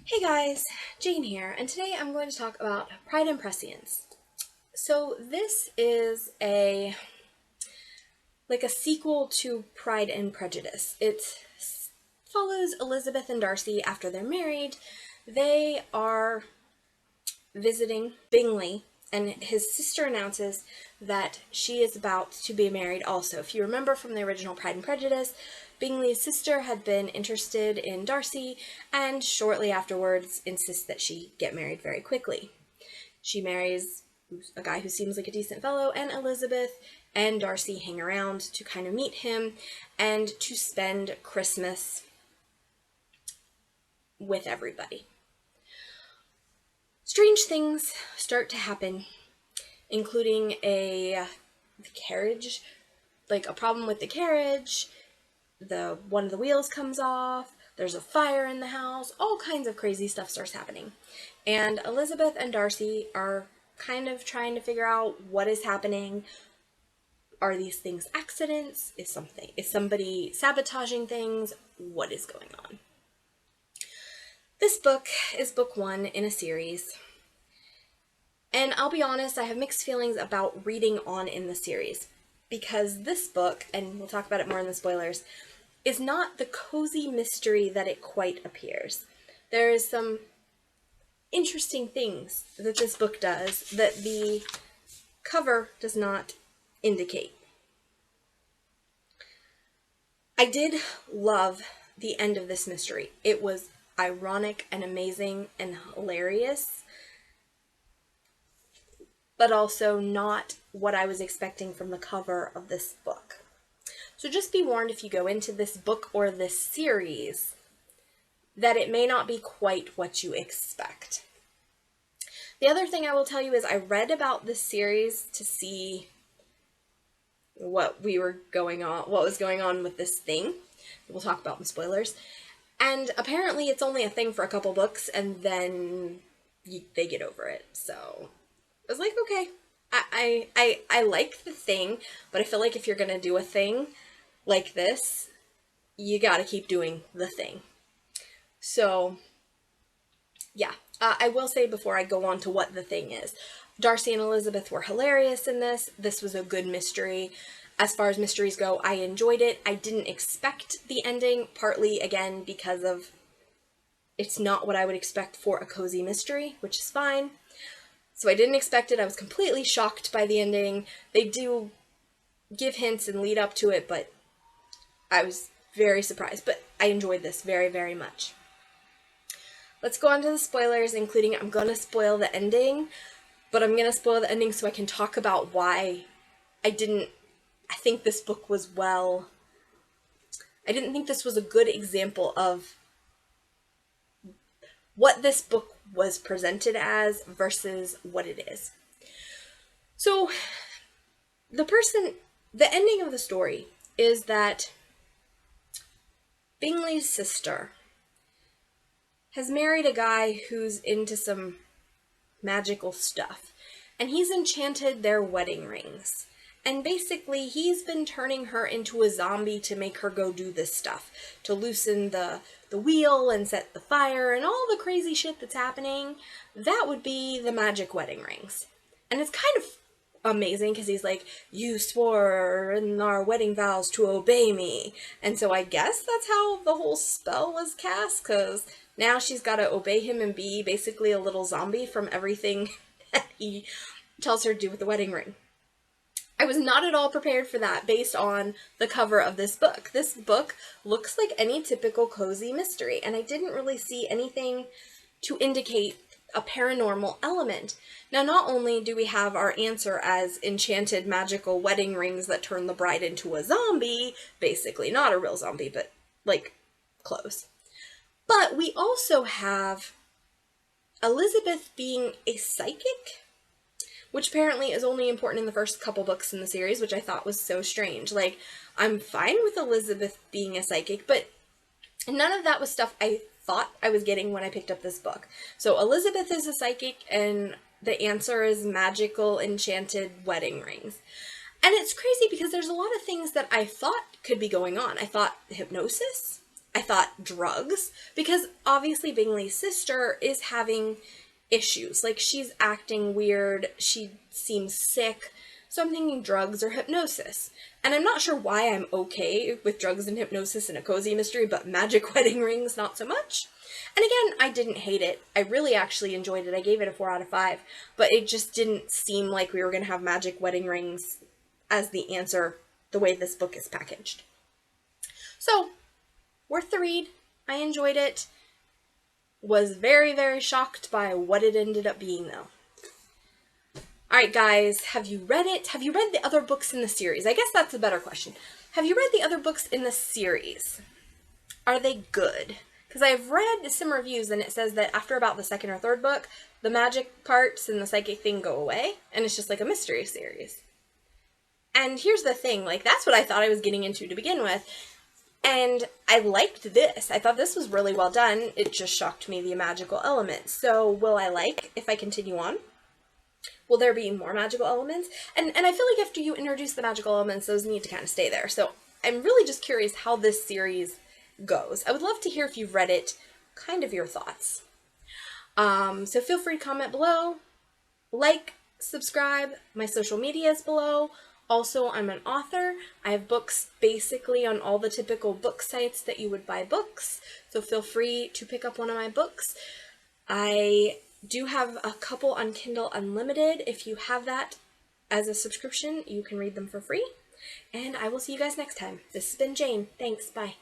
Hey guys, Jane here, and today I'm going to talk about Pride and Prescience. So this is a sequel to Pride and Prejudice. It follows Elizabeth and Darcy after they're married. They are visiting Bingley, and his sister announces that she is about to be married also. If you remember from the original Pride and Prejudice, Bingley's sister had been interested in Darcy and shortly afterwards insists that she get married very quickly. She marries a guy who seems like a decent fellow, and Elizabeth and Darcy hang around to kind of meet him and to spend Christmas with everybody. Strange things start to happen, including the carriage, like a problem with the carriage. One of the wheels comes off. There's a fire in the house. All kinds of crazy stuff starts happening. And Elizabeth and Darcy are kind of trying to figure out what is happening. Are these things accidents? Is somebody sabotaging things? What is going on? This book is book one in a series. And I'll be honest, I have mixed feelings about reading on in the series. Because this book, and we'll talk about it more in the spoilers, is not the cozy mystery that it quite appears. There is some interesting things that this book does that the cover does not indicate. I did love the end of this mystery. It was ironic and amazing and hilarious, but also not what I was expecting from the cover of this book. So just be warned if you go into this book or this series that it may not be quite what you expect. The other thing I will tell you is I read about this series to see what was going on with this thing. We'll talk about in spoilers. And apparently it's only a thing for a couple books and then they get over it. So I was like, okay, I like the thing, but I feel like if you're going to do a thing like this, you got to keep doing the thing. So yeah, I will say before I go on to what the thing is, Darcy and Elizabeth were hilarious in this. This was a good mystery. As far as mysteries go, I enjoyed it. I didn't expect the ending, partly, again, because of it's not what I would expect for a cozy mystery, which is fine. So I didn't expect it. I was completely shocked by the ending. They do give hints and lead up to it, but I was very surprised. But I enjoyed this very, very much. Let's go on to the spoilers, including I'm going to spoil the ending, but I'm going to spoil the ending so I can talk about why I think this book was I didn't think this was a good example of what this book was presented as versus what it is. So, the ending of the story is that Bingley's sister has married a guy who's into some magical stuff, and he's enchanted their wedding rings. And basically, he's been turning her into a zombie to make her go do this stuff, to loosen the wheel and set the fire and all the crazy shit that's happening. That would be the magic wedding rings. And it's kind of amazing because he's like, you swore in our wedding vows to obey me. And so I guess that's how the whole spell was cast, because now she's got to obey him and be basically a little zombie from everything that he tells her to do with the wedding ring. I was not at all prepared for that based on the cover of this book. This book looks like any typical cozy mystery, and I didn't really see anything to indicate a paranormal element. Now, not only do we have our answer as enchanted magical wedding rings that turn the bride into a zombie, basically, not a real zombie, but like close. But we also have Elizabeth being a psychic, which apparently is only important in the first couple books in the series, which I thought was so strange. Like, I'm fine with Elizabeth being a psychic, but none of that was stuff I thought I was getting when I picked up this book. So Elizabeth is a psychic, and the answer is magical, enchanted wedding rings. And it's crazy because there's a lot of things that I thought could be going on. I thought hypnosis I thought drugs, because obviously Bingley's sister is having issues. Like, she's acting weird, she seems sick, so I'm thinking drugs or hypnosis. And I'm not sure why I'm okay with drugs and hypnosis in a cozy mystery, but magic wedding rings, not so much. And again, I didn't hate it. I really actually enjoyed it. I gave it a 4 out of 5, but it just didn't seem like we were going to have magic wedding rings as the answer the way this book is packaged. So, worth the read. I enjoyed it. Was very, very shocked by what it ended up being, though. Alright, guys, have you read it? Have you read the other books in the series? I guess that's a better question. Have you read the other books in the series? Are they good? Because I've read some reviews and it says that after about the second or third book, the magic parts and the psychic thing go away, and it's just like a mystery series. And here's the thing, like, that's what I thought I was getting into to begin with. And I liked this. I thought this was really well done. It just shocked me, the magical elements. So will I like if I continue on? Will there be more magical elements? And I feel like after you introduce the magical elements, those need to kind of stay there. So I'm really just curious how this series goes. I would love to hear if you've read it, kind of your thoughts. So feel free to comment below, like, subscribe, my social media is below. Also, I'm an author. I have books basically on all the typical book sites that you would buy books, so feel free to pick up one of my books. I do have a couple on Kindle Unlimited. If you have that as a subscription, you can read them for free. And I will see you guys next time. This has been Jane. Thanks. Bye.